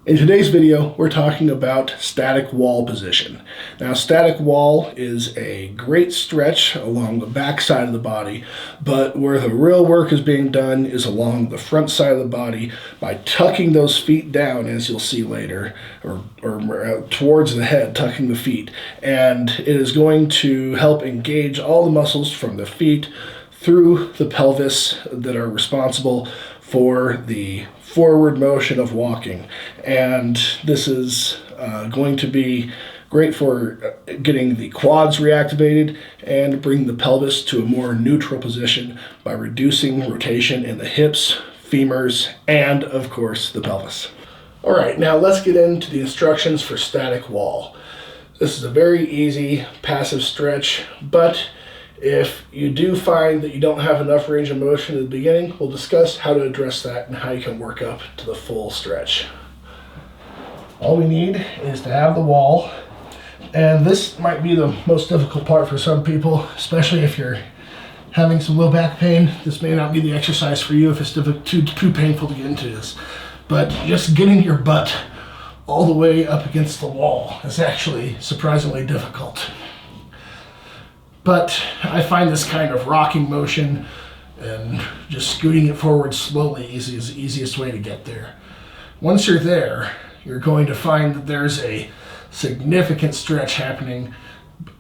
In today's video, we're talking about static wall position. Now, static wall is a great stretch along the back side of the body, but where the real work is being done is along the front side of the body by tucking those feet down, as you'll see later, or towards the head, tucking the feet. And it is going to help engage all the muscles from the feet through the pelvis that are responsible for the forward motion of walking. And this is going to be great for getting the quads reactivated and bring the pelvis to a more neutral position by reducing rotation in the hips, femurs, and of course the pelvis. All right, now let's get into the instructions for static wall. This is a very easy passive stretch, but if you do find that you don't have enough range of motion at the beginning, we'll discuss how to address that and how you can work up to the full stretch. All we need is to have the wall, and this might be the most difficult part for some people, especially if you're having some low back pain. This may not be the exercise for you if it's too painful to get into this, but just getting your butt all the way up against the wall is actually surprisingly difficult. But I find this kind of rocking motion and just scooting it forward slowly is the easiest way to get there. Once you're there, you're going to find that there's a significant stretch happening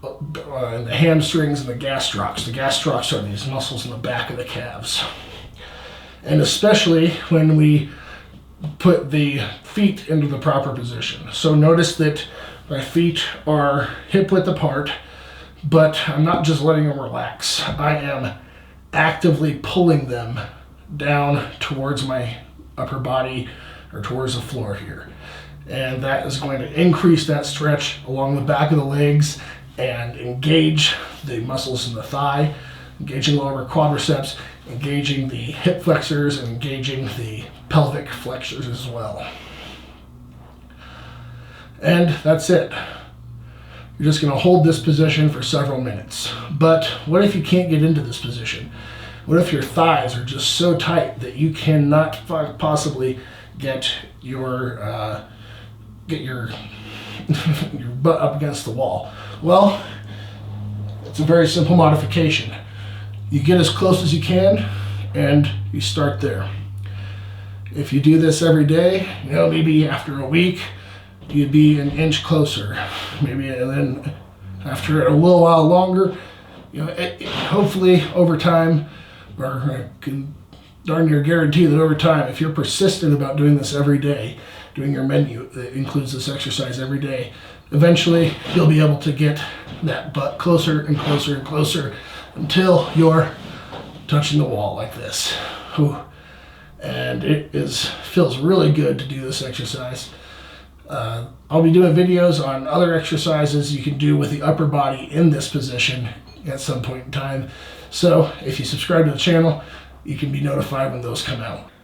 in the hamstrings and the gastrocs. The gastrocs are these muscles in the back of the calves. And especially when we put the feet into the proper position. So notice that my feet are hip width apart, but I'm not just letting them relax. I am actively pulling them down towards my upper body or towards the floor here. And that is going to increase that stretch along the back of the legs and engage the muscles in the thigh, engaging the lower quadriceps, engaging the hip flexors, and engaging the pelvic flexors as well. And that's it. You're just going to hold this position for several minutes. But what if you can't get into this position? What if your thighs are just so tight that you cannot possibly get your your butt up against the wall? Well, it's a very simple modification. You get as close as you can and you start there. If you do this every day, maybe after a week, you'd be an inch closer, maybe, and then after a little while longer, hopefully over time, or I can darn near guarantee that over time, if you're persistent about doing this every day, doing your menu that includes this exercise every day, eventually you'll be able to get that butt closer and closer and closer until you're touching the wall like this. And it feels really good to do this exercise. I'll be doing videos on other exercises you can do with the upper body in this position at some point in time. So if you subscribe to the channel, you can be notified when those come out.